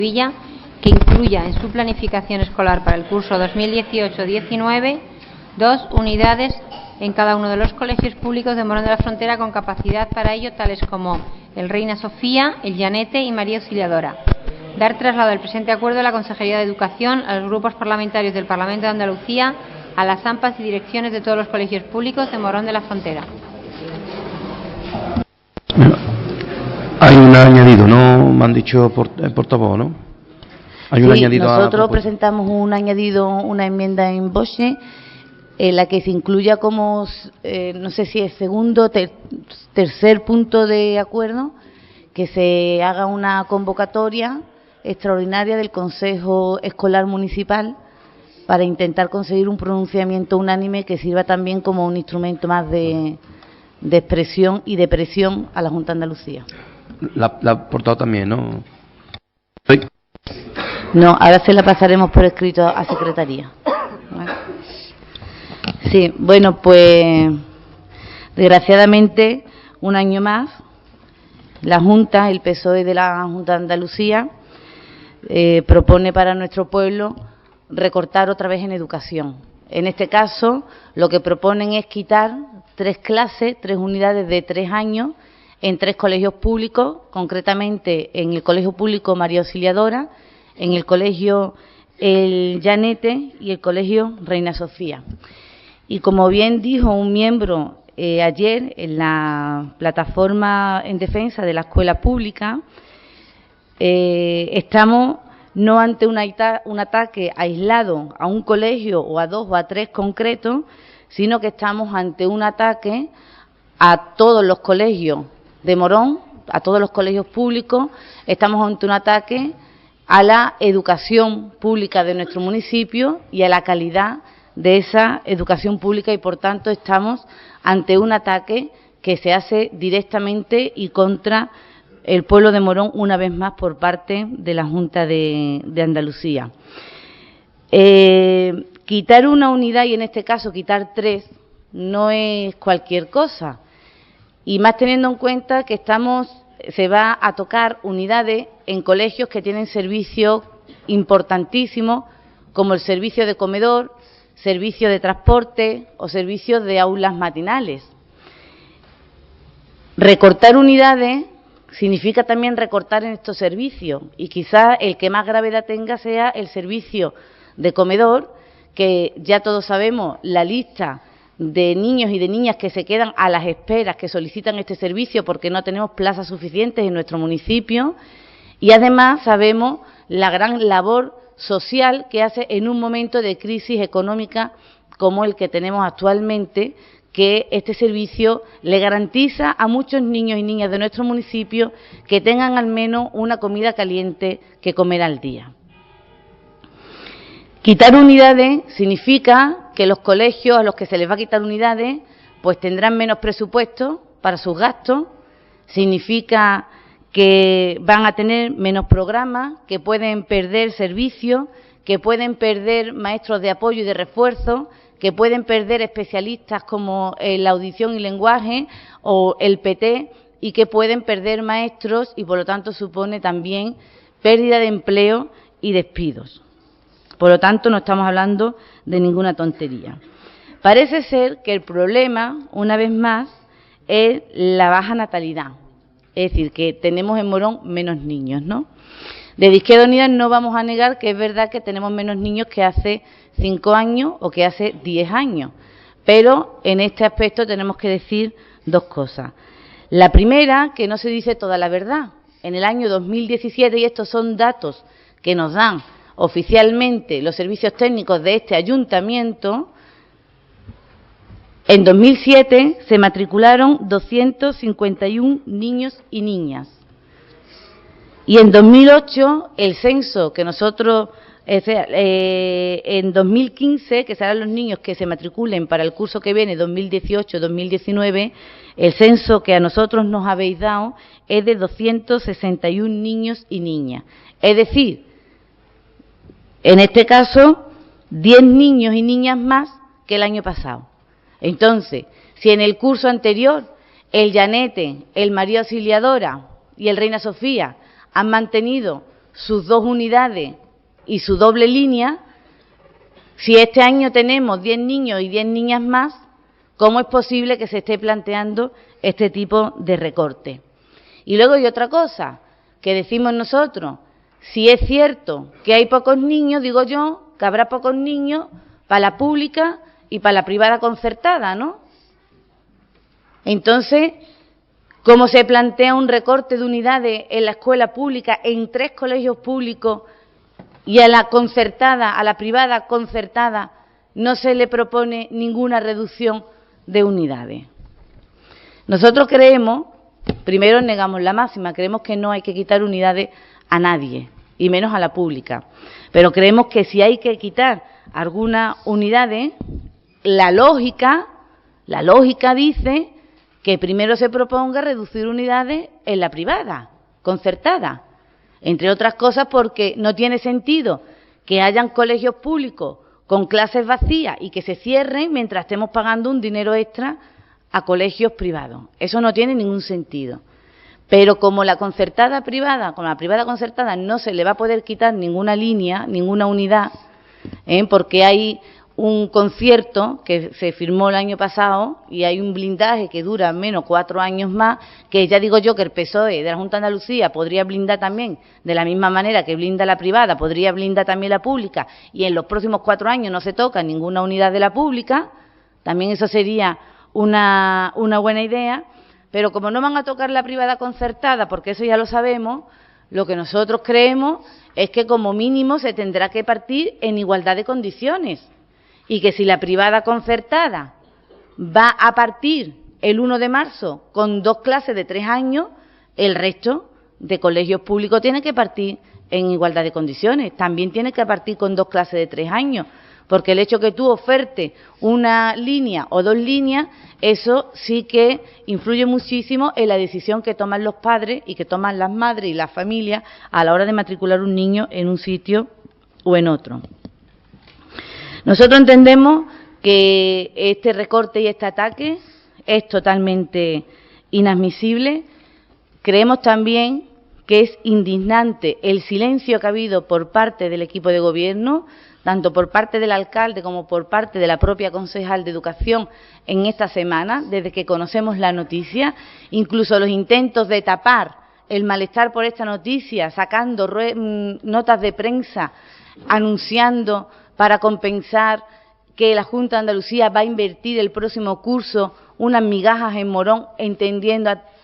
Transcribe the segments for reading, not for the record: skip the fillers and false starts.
Sevilla, que incluya en su planificación escolar para el curso 2018-19 2 unidades en cada uno de los colegios públicos de Morón de la Frontera con capacidad para ello, tales como el Reina Sofía, el Llanete y María Auxiliadora. Dar traslado del presente acuerdo a la Consejería de Educación, a los grupos parlamentarios del Parlamento de Andalucía, a las AMPAs y direcciones de todos los colegios públicos de Morón de la Frontera. Hay un añadido, ¿no? Me han dicho el portavoz, ¿no? Hay un añadido. Nosotros presentamos un añadido, una enmienda en Boche, en la que se incluya como, no sé si es segundo, tercer punto de acuerdo, que se haga una convocatoria extraordinaria del Consejo Escolar Municipal para intentar conseguir un pronunciamiento unánime que sirva también como un instrumento más de expresión y de presión a la Junta de Andalucía. La ha portado también, ¿no? ¿Sí? No, ahora se la pasaremos por escrito a Secretaría. ¿Vale? Sí, bueno, pues desgraciadamente un año más la Junta, el PSOE de la Junta de Andalucía, propone para nuestro pueblo recortar otra vez en educación. En este caso, lo que proponen es quitar 3 clases, 3 unidades de 3 años en 3 colegios públicos, concretamente en el Colegio Público María Auxiliadora, en el Colegio El Llanete y el Colegio Reina Sofía. Y como bien dijo un miembro ayer en la plataforma en defensa de la escuela pública, estamos no ante un ataque aislado a un colegio o a 2 o a 3 concretos, sino que estamos ante un ataque a todos los colegios de Morón, a todos los colegios públicos. Estamos ante un ataque a la educación pública de nuestro municipio y a la calidad de esa educación pública, y por tanto estamos ante un ataque que se hace directamente y contra el pueblo de Morón, una vez más por parte de la Junta de Andalucía. Quitar una unidad, y en este caso quitar 3, no es cualquier cosa, y más teniendo en cuenta que se va a tocar unidades en colegios que tienen servicios importantísimos, como el servicio de comedor, servicio de transporte o servicios de aulas matinales. Recortar unidades significa también recortar en estos servicios, y quizás el que más gravedad tenga sea el servicio de comedor, que ya todos sabemos la lista de niños y de niñas que se quedan a las esperas, que solicitan este servicio porque no tenemos plazas suficientes en nuestro municipio, y además sabemos la gran labor social que hace en un momento de crisis económica como el que tenemos actualmente, que este servicio le garantiza a muchos niños y niñas de nuestro municipio que tengan al menos una comida caliente que comer al día. Quitar unidades significa que los colegios a los que se les va a quitar unidades pues tendrán menos presupuesto para sus gastos, significa que van a tener menos programas, que pueden perder servicios, que pueden perder maestros de apoyo y de refuerzo, que pueden perder especialistas como la audición y lenguaje o el PT, y que pueden perder maestros, y por lo tanto supone también pérdida de empleo y despidos. Por lo tanto, no estamos hablando de ninguna tontería. Parece ser que el problema, una vez más, es la baja natalidad. Es decir, que tenemos en Morón menos niños, ¿no? Desde Izquierda Unida no vamos a negar que es verdad que tenemos menos niños que hace 5 años o que hace 10 años. Pero en este aspecto tenemos que decir 2 cosas. La primera, que no se dice toda la verdad. En el año 2017, y estos son datos que nos dan oficialmente los servicios técnicos de este ayuntamiento, en 2007 se matricularon 251 niños y niñas. Y en 2008, el censo que nosotros, en 2015, que serán los niños que se matriculen para el curso que viene, 2018-2019, el censo que a nosotros nos habéis dado es de 261 niños y niñas. Es decir, en este caso, 10 niños y niñas más que el año pasado. Entonces, si en el curso anterior el Llanete, el María Auxiliadora y el Reina Sofía han mantenido sus 2 unidades y su doble línea, si este año tenemos 10 niños y 10 niñas más, ¿cómo es posible que se esté planteando este tipo de recorte? Y luego hay otra cosa que decimos nosotros: si es cierto que hay pocos niños, digo yo que habrá pocos niños para la pública y para la privada concertada, ¿no? Entonces, ¿cómo se plantea un recorte de unidades en la escuela pública en 3 colegios públicos y a la concertada, a la privada concertada, no se le propone ninguna reducción de unidades? Nosotros creemos, primero negamos la máxima, creemos que no hay que quitar unidades a nadie, y menos a la pública. Pero creemos que si hay que quitar algunas unidades, la lógica dice que primero se proponga reducir unidades en la privada, concertada. Entre otras cosas porque no tiene sentido que hayan colegios públicos con clases vacías y que se cierren mientras estemos pagando un dinero extra a colegios privados. Eso no tiene ningún sentido. Pero como la concertada privada, como la privada concertada no se le va a poder quitar ninguna línea, ninguna unidad, porque hay un concierto que se firmó el año pasado y hay un blindaje que dura al menos 4 años más, que ya digo yo que el PSOE de la Junta de Andalucía podría blindar también, de la misma manera que blinda la privada, podría blindar también la pública, y en los próximos 4 años no se toca ninguna unidad de la pública. También eso sería una buena idea. Pero como no van a tocar la privada concertada, porque eso ya lo sabemos, lo que nosotros creemos es que como mínimo se tendrá que partir en igualdad de condiciones, y que si la privada concertada va a partir el 1 de marzo con 2 clases de 3 años, el resto de colegios públicos tiene que partir en igualdad de condiciones, también tiene que partir con 2 clases de 3 años. Porque el hecho que tú ofertes una línea o 2 líneas, eso sí que influye muchísimo en la decisión que toman los padres y que toman las madres y las familias a la hora de matricular un niño en un sitio o en otro. Nosotros entendemos que este recorte y este ataque es totalmente inadmisible. Creemos también que es indignante el silencio que ha habido por parte del equipo de gobierno, tanto por parte del alcalde como por parte de la propia concejal de Educación en esta semana, desde que conocemos la noticia, incluso los intentos de tapar el malestar por esta noticia, sacando notas de prensa, anunciando para compensar que la Junta de Andalucía va a invertir el próximo curso unas migajas en Morón,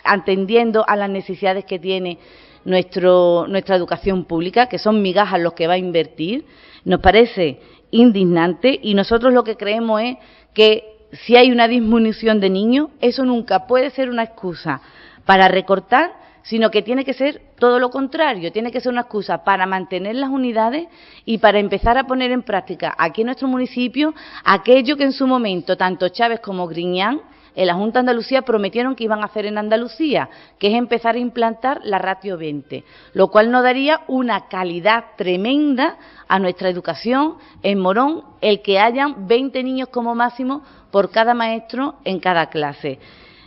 atendiendo a las necesidades que tiene nuestra educación pública, que son migajas los que va a invertir. Nos parece indignante, y nosotros lo que creemos es que si hay una disminución de niños, eso nunca puede ser una excusa para recortar, sino que tiene que ser todo lo contrario, tiene que ser una excusa para mantener las unidades y para empezar a poner en práctica aquí en nuestro municipio aquello que en su momento tanto Chávez como Griñán en la Junta de Andalucía prometieron que iban a hacer en Andalucía, que es empezar a implantar la ratio 20, lo cual nos daría una calidad tremenda a nuestra educación en Morón, el que hayan 20 niños como máximo por cada maestro en cada clase.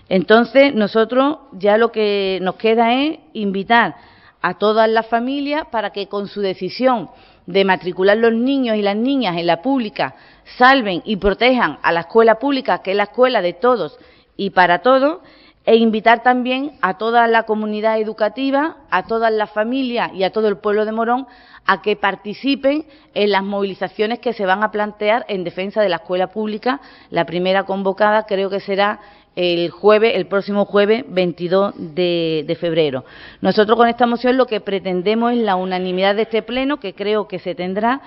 Entonces, nosotros ya lo que nos queda es invitar a todas las familias para que con su decisión de matricular los niños y las niñas en la pública salven y protejan a la escuela pública, que es la escuela de todos y para todos, e invitar también a toda la comunidad educativa, a todas las familias y a todo el pueblo de Morón a que participen en las movilizaciones que se van a plantear en defensa de la escuela pública. La primera convocada creo que será el próximo jueves 22 de febrero. Nosotros con esta moción lo que pretendemos es la unanimidad de este pleno, que creo que se tendrá,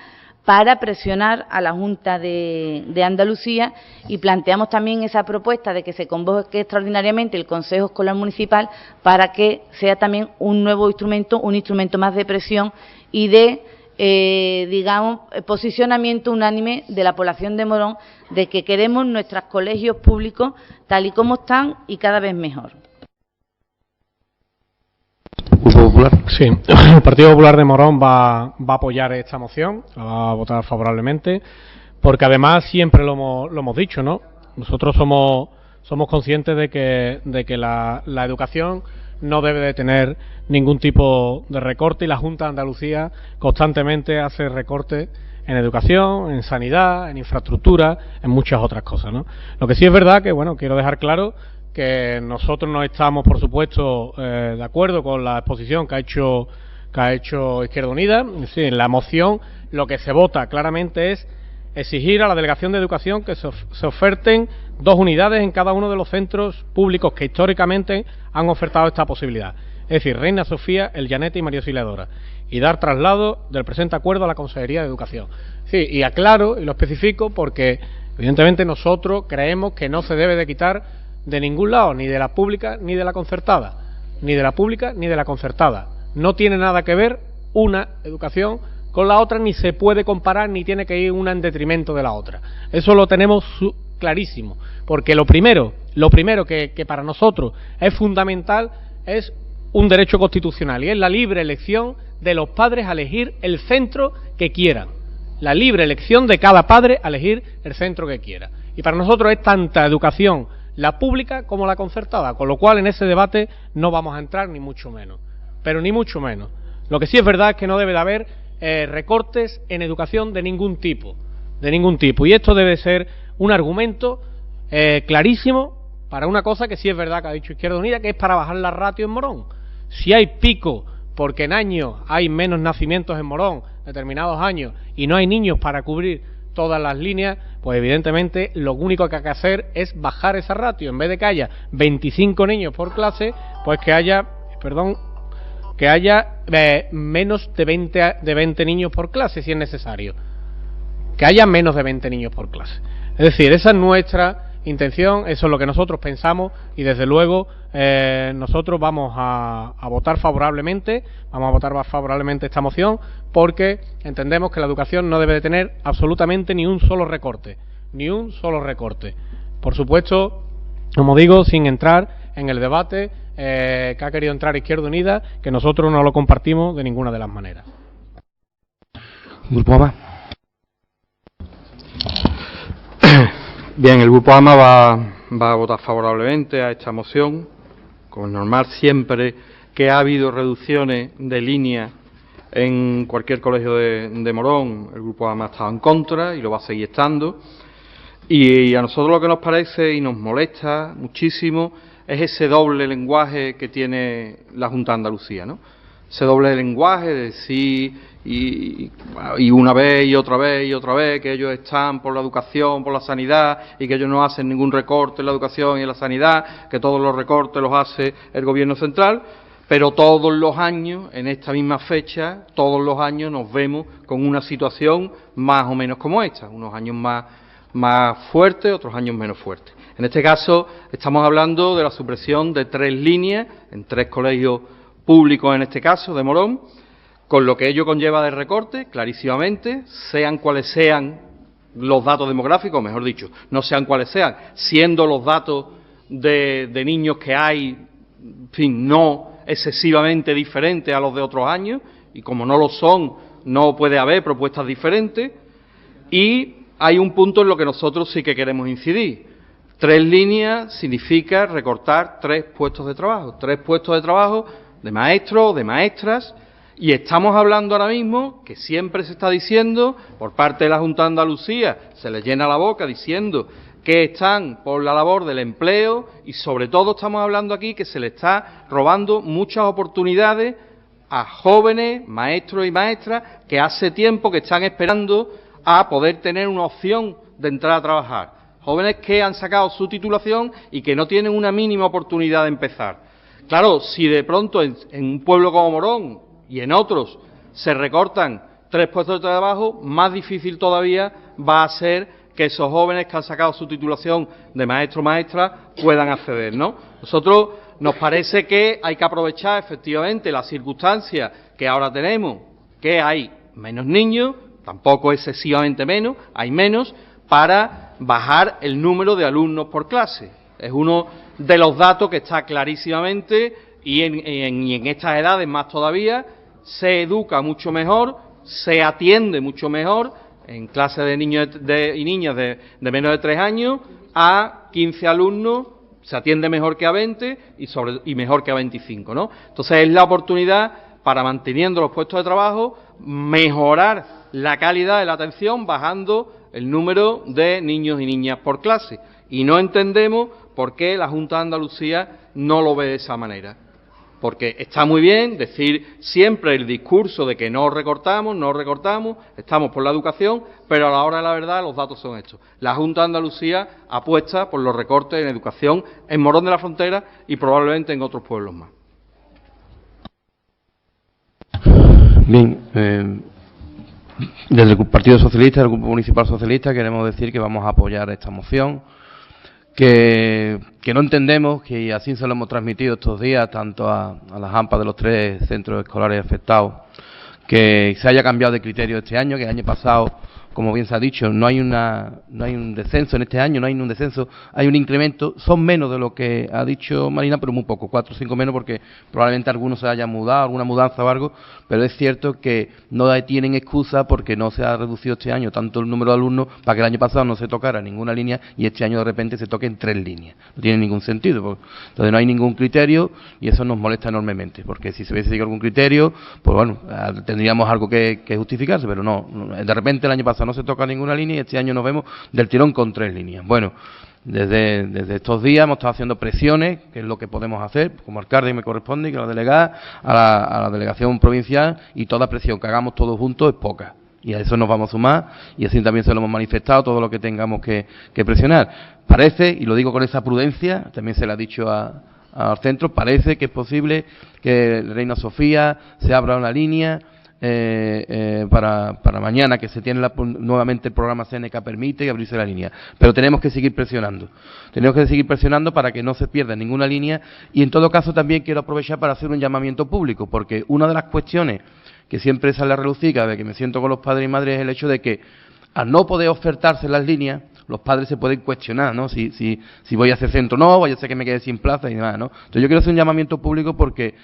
para presionar a la Junta de Andalucía, y planteamos también esa propuesta de que se convoque extraordinariamente el Consejo Escolar Municipal para que sea también un nuevo instrumento, un instrumento más de presión y de posicionamiento unánime de la población de Morón de que queremos nuestros colegios públicos tal y como están y cada vez mejor. ¿Grupo Popular? Sí, el Partido Popular de Morón va a apoyar esta moción, la va a votar favorablemente, porque además siempre lo hemos dicho, ¿no? Nosotros somos conscientes de que la educación no debe de tener ningún tipo de recorte, y la Junta de Andalucía constantemente hace recortes en educación, en sanidad, en infraestructura, en muchas otras cosas, ¿no? Lo que sí es verdad que, bueno, quiero dejar claro que nosotros no estamos, por supuesto, de acuerdo con la exposición que ha hecho Izquierda Unida. Sí, en la moción lo que se vota claramente es exigir a la Delegación de Educación que se oferten 2 unidades en cada uno de los centros públicos que históricamente han ofertado esta posibilidad, es decir, Reina Sofía, El Llanete y María Auxiliadora, y dar traslado del presente acuerdo a la Consejería de Educación. Sí, y aclaro y lo especifico porque evidentemente nosotros creemos que no se debe de quitar de ningún lado, ni de la pública ni de la concertada, ni de la pública ni de la concertada. No tiene nada que ver una educación con la otra, ni se puede comparar, ni tiene que ir una en detrimento de la otra. Eso lo tenemos clarísimo, porque lo primero que para nosotros es fundamental es un derecho constitucional, y es la libre elección de los padres a elegir el centro que quieran. La libre elección de cada padre a elegir el centro que quiera. Y para nosotros es tanta educación la pública como la concertada, con lo cual en ese debate no vamos a entrar ni mucho menos, pero ni mucho menos. Lo que sí es verdad es que no debe de haber recortes en educación de ningún tipo, y esto debe ser un argumento clarísimo para una cosa que sí es verdad que ha dicho Izquierda Unida, que es para bajar la ratio en Morón. Si hay pico porque en años hay menos nacimientos en Morón, determinados años, y no hay niños para cubrir todas las líneas, pues evidentemente lo único que hay que hacer es bajar esa ratio. En vez de que haya 25 niños por clase, pues que haya menos de 20 niños por clase, si es necesario. Que haya menos de 20 niños por clase. Es decir, esa es nuestra intención, eso es lo que nosotros pensamos, y desde luego nosotros vamos a votar favorablemente esta moción, porque entendemos que la educación no debe de tener absolutamente ni un solo recorte. Por supuesto, como digo, sin entrar en el debate que ha querido entrar Izquierda Unida, que nosotros no lo compartimos de ninguna de las maneras. Grupo AMA. Bien, el Grupo AMA va a votar favorablemente a esta moción. Como es normal, siempre que ha habido reducciones de línea en cualquier colegio de Morón, el Grupo AMA ha estado en contra y lo va a seguir estando. Y a nosotros lo que nos parece y nos molesta muchísimo es ese doble lenguaje que tiene la Junta de Andalucía, ¿no? Ese doble lenguaje de decir y una vez y otra vez y otra vez que ellos están por la educación, por la sanidad, y que ellos no hacen ningún recorte en la educación y en la sanidad, que todos los recortes los hace el Gobierno central, pero todos los años, en esta misma fecha, todos los años nos vemos con una situación más o menos como esta, unos años más fuertes, otros años menos fuertes. En este caso estamos hablando de la supresión de 3 líneas en 3 colegios públicos, en este caso de Morón, con lo que ello conlleva de recorte, clarísimamente, sean cuales sean los datos demográficos, mejor dicho, no sean cuales sean, siendo los datos de niños que hay, en fin, no excesivamente diferentes a los de otros años, y como no lo son, no puede haber propuestas diferentes. Y hay un punto en lo que nosotros sí que queremos incidir. 3 líneas significa recortar 3 puestos de trabajo, 3 puestos de trabajo de maestros o de maestras, y estamos hablando ahora mismo que siempre se está diciendo por parte de la Junta de Andalucía, se les llena la boca diciendo que están por la labor del empleo, y sobre todo estamos hablando aquí que se le está robando muchas oportunidades a jóvenes, maestros y maestras que hace tiempo que están esperando a poder tener una opción de entrar a trabajar. Jóvenes que han sacado su titulación y que no tienen una mínima oportunidad de empezar. Claro, si de pronto en un pueblo como Morón y en otros se recortan 3 puestos de trabajo, más difícil todavía va a ser que esos jóvenes que han sacado su titulación de maestro o maestra puedan acceder, ¿no? Nosotros nos parece que hay que aprovechar efectivamente las circunstancias que ahora tenemos, que hay menos niños, tampoco excesivamente menos, hay menos, para bajar el número de alumnos por clase. Es uno de los datos que está clarísimamente, y en estas edades más todavía, se educa mucho mejor, se atiende mucho mejor en clases de niños y niñas de menos de 3 años a 15 alumnos Se atiende mejor que a 20 y mejor que a 25, ¿no? Entonces es la oportunidad para, manteniendo los puestos de trabajo, mejorar la calidad de la atención bajando el número de niños y niñas por clase. Y no entendemos por qué la Junta de Andalucía no lo ve de esa manera. Porque está muy bien decir siempre el discurso de que no recortamos, estamos por la educación, pero a la hora de la verdad los datos son estos. La Junta de Andalucía apuesta por los recortes en educación en Morón de la Frontera y probablemente en otros pueblos más. Bien, desde el Partido Socialista, el Grupo Municipal Socialista, queremos decir que vamos a apoyar esta moción, que no entendemos, que así se lo hemos transmitido estos días tanto a las AMPA de los 3 centros escolares afectados, que se haya cambiado de criterio este año, que el año pasado, como bien se ha dicho, no hay un descenso en este año, no hay un descenso, hay un incremento, son menos de lo que ha dicho Marina, pero muy poco, 4 o 5 menos, porque probablemente algunos se hayan mudado, alguna mudanza o algo, pero es cierto que no tienen excusa porque no se ha reducido este año tanto el número de alumnos para que el año pasado no se tocara ninguna línea y este año de repente se toquen 3 líneas. No tiene ningún sentido, entonces no hay ningún criterio y eso nos molesta enormemente, porque si se hubiese seguido algún criterio, pues bueno, tendríamos algo que justificarse, pero no, de repente el año pasado no se toca ninguna línea y este año nos vemos del tirón con 3 líneas. Bueno, desde estos días hemos estado haciendo presiones, que es lo que podemos hacer, como alcalde y me corresponde, y que la delegada a la delegación provincial, y toda presión que hagamos todos juntos es poca. Y a eso nos vamos a sumar, y así también se lo hemos manifestado, todo lo que tengamos que presionar. Parece, y lo digo con esa prudencia, también se le ha dicho al centro, parece que es posible que Reina Sofía se abra una línea para mañana, que se tiene nuevamente el programa Seneca permite abrirse la línea, pero tenemos que seguir presionando para que no se pierda ninguna línea. Y en todo caso también quiero aprovechar para hacer un llamamiento público, porque una de las cuestiones que siempre sale a relucir cada vez que me siento con los padres y madres es el hecho de que al no poder ofertarse las líneas, los padres se pueden cuestionar, ¿no? Si voy a hacer centro o no, vaya a ser que me quede sin plaza y demás, ¿no? Entonces yo quiero hacer un llamamiento público porque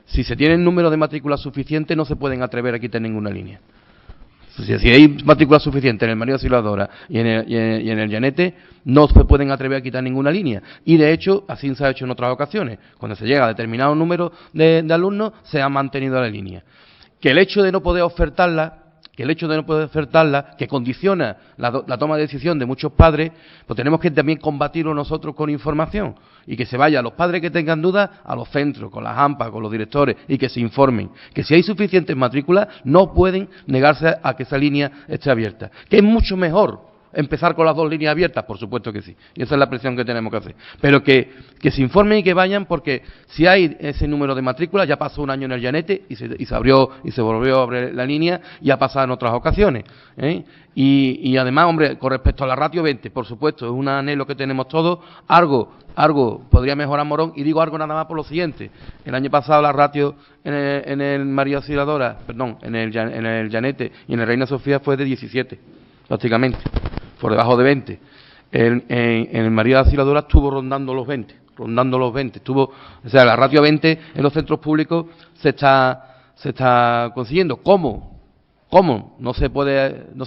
si se tiene el número de matrículas suficiente no se pueden atrever a quitar ninguna línea. Si hay matrículas suficientes en el María Auxiliadora y en el Llanete, no se pueden atrever a quitar ninguna línea. Y de hecho, así se ha hecho en otras ocasiones. Cuando se llega a determinado número de alumnos, se ha mantenido la línea. Que el hecho de no poder ofertarla, que condiciona la toma de decisión de muchos padres, pues tenemos que también combatirlo nosotros con información y que se vaya a los padres que tengan dudas a los centros, con las AMPA, con los directores y que se informen. Que si hay suficientes matrículas no pueden negarse a que esa línea esté abierta. Que es mucho mejor empezar con las 2 líneas abiertas, por supuesto que sí, y esa es la presión que tenemos que hacer, pero que se informen y que vayan, porque si hay ese número de matrículas, ya pasó un año en el Llanete y se abrió y se volvió a abrir la línea, y ha pasado en otras ocasiones, ¿eh? Y además, hombre, con respecto a la ratio 20, por supuesto, es un anhelo que tenemos todos, algo podría mejorar Morón, y digo algo nada más por lo siguiente: el año pasado la ratio en el María Auxiliadora, en el Llanete y en el Reina Sofía fue de 17, prácticamente, por debajo de 20. En el María Auxiliadora estuvo rondando los 20. O sea, la ratio 20 en los centros públicos se está consiguiendo. ¿Cómo? No se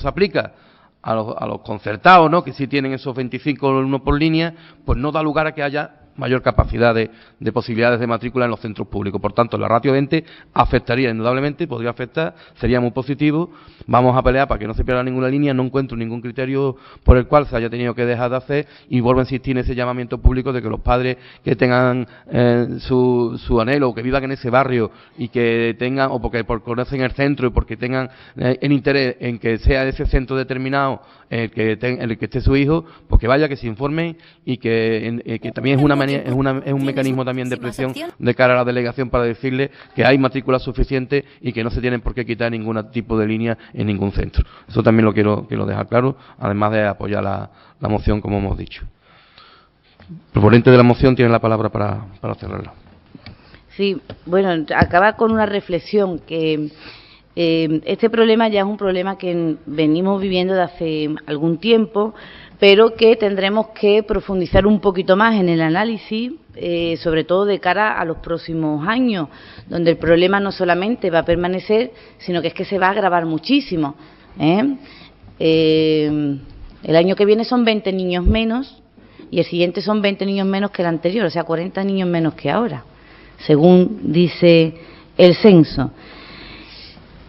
aplica a los concertados, ¿no? Que sí tienen esos 25 alumnos por línea, pues no da lugar a que haya mayor capacidad de posibilidades de matrícula en los centros públicos. Por tanto, la ratio 20 afectaría indudablemente, podría afectar, sería muy positivo. Vamos a pelear para que no se pierda ninguna línea. No encuentro ningún criterio por el cual se haya tenido que dejar de hacer, y vuelvo a insistir en ese llamamiento público de que los padres que tengan su anhelo, o que vivan en ese barrio y que tengan, o porque conocen el centro y porque tengan el interés en que sea ese centro determinado el que esté su hijo, pues que vaya, que se informen, y que también es un mecanismo también de presión de cara a la delegación para decirle que hay matrículas suficientes y que no se tienen por qué quitar ningún tipo de línea en ningún centro. Eso también lo quiero dejar claro, además de apoyar la moción, como hemos dicho. El proponente de la moción tiene la palabra para cerrarla. Sí, bueno, acaba con una reflexión que este problema ya es un problema que venimos viviendo de hace algún tiempo, pero que tendremos que profundizar un poquito más en el análisis, sobre todo de cara a los próximos años, donde el problema no solamente va a permanecer, sino que es que se va a agravar muchísimo, ¿eh? El año que viene son 20 niños menos y el siguiente son 20 niños menos que el anterior, o sea, 40 niños menos que ahora, según dice el censo.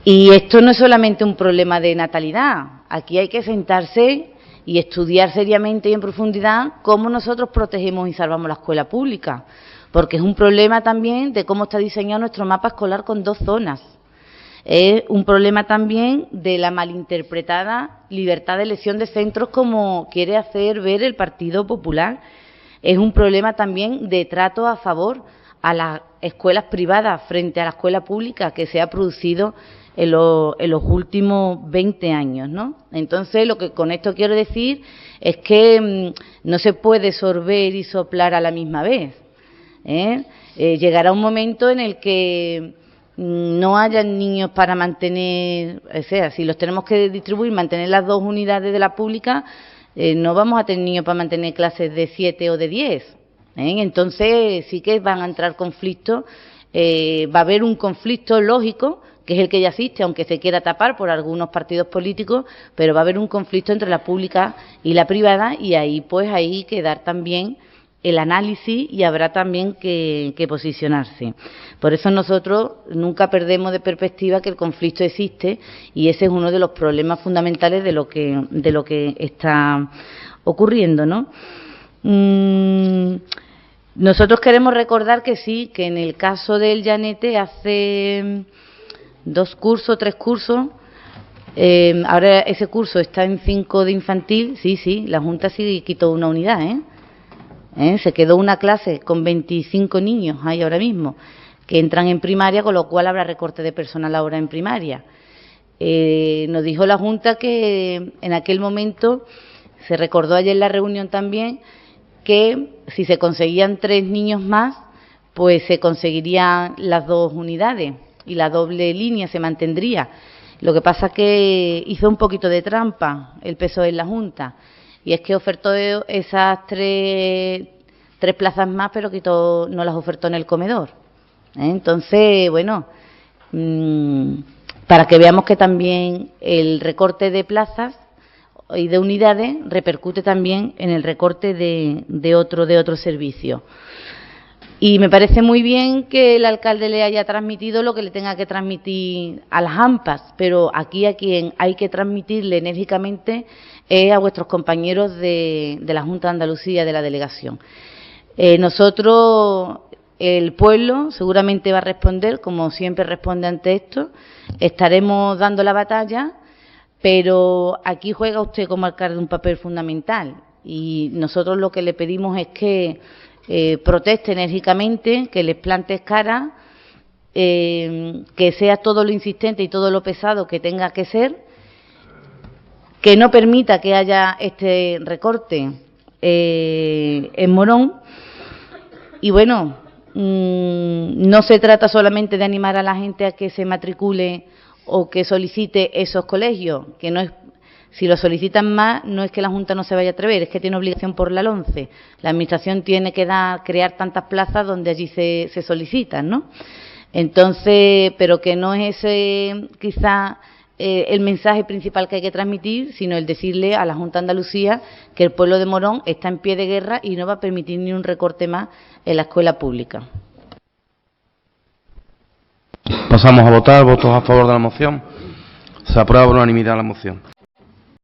Y esto no es solamente un problema de natalidad, aquí hay que sentarse y estudiar seriamente y en profundidad cómo nosotros protegemos y salvamos la escuela pública, porque es un problema también de cómo está diseñado nuestro mapa escolar con 2 zonas. Es un problema también de la malinterpretada libertad de elección de centros como quiere hacer ver el Partido Popular. Es un problema también de trato a favor a las escuelas privadas frente a la escuela pública que se ha producido en los últimos 20 años, ¿no? Entonces, lo que con esto quiero decir es que no se puede sorber y soplar a la misma vez, ¿eh? Llegará un momento en el que no haya niños para mantener, o sea, si los tenemos que distribuir, mantener las 2 unidades de la pública, no vamos a tener niños para mantener clases de 7 o de 10, ¿eh? Entonces sí que van a entrar conflictos, va a haber un conflicto lógico, que es el que ya existe, aunque se quiera tapar por algunos partidos políticos, pero va a haber un conflicto entre la pública y la privada, y ahí pues hay que dar también el análisis y habrá también que posicionarse. Por eso nosotros nunca perdemos de perspectiva que el conflicto existe y ese es uno de los problemas fundamentales de lo que está ocurriendo, ¿no? Nosotros queremos recordar que sí, que en el caso del Llanete hace 2 cursos, 3 cursos, ahora ese curso está en 5 de infantil, sí, la Junta sí quitó una unidad, se quedó una clase con 25 niños ahí ahora mismo, que entran en primaria, con lo cual habrá recorte de personal ahora en primaria. Nos dijo la Junta que en aquel momento, se recordó ayer en la reunión también, que si se conseguían 3 niños más, pues se conseguirían las 2 unidades y la doble línea se mantendría. Lo que pasa es que hizo un poquito de trampa el PSOE en la Junta, y es que ofertó esas 3 plazas más, pero no las ofertó en el comedor. Entonces, bueno, para que veamos que también el recorte de plazas y de unidades repercute también en el recorte de otro servicio. Y me parece muy bien que el alcalde le haya transmitido lo que le tenga que transmitir a las AMPAs, pero aquí a quien hay que transmitirle enérgicamente es a vuestros compañeros de la Junta de Andalucía, de la delegación. Nosotros, el pueblo, seguramente va a responder, como siempre responde ante esto, estaremos dando la batalla, pero aquí juega usted como alcalde un papel fundamental y nosotros lo que le pedimos es que proteste enérgicamente, que les plantes cara, que sea todo lo insistente y todo lo pesado que tenga que ser, que no permita que haya este recorte en Morón. Y bueno, no se trata solamente de animar a la gente a que se matricule o que solicite esos colegios, que no es, si lo solicitan más, no es que la Junta no se vaya a atrever, es que tiene obligación por la LONCE. La Administración tiene que crear tantas plazas donde allí se solicitan, ¿no? Entonces, pero que no es ese quizá el mensaje principal que hay que transmitir, sino el decirle a la Junta de Andalucía que el pueblo de Morón está en pie de guerra y no va a permitir ni un recorte más en la escuela pública. Pasamos a votar. ¿Votos a favor de la moción? Se aprueba por unanimidad la moción.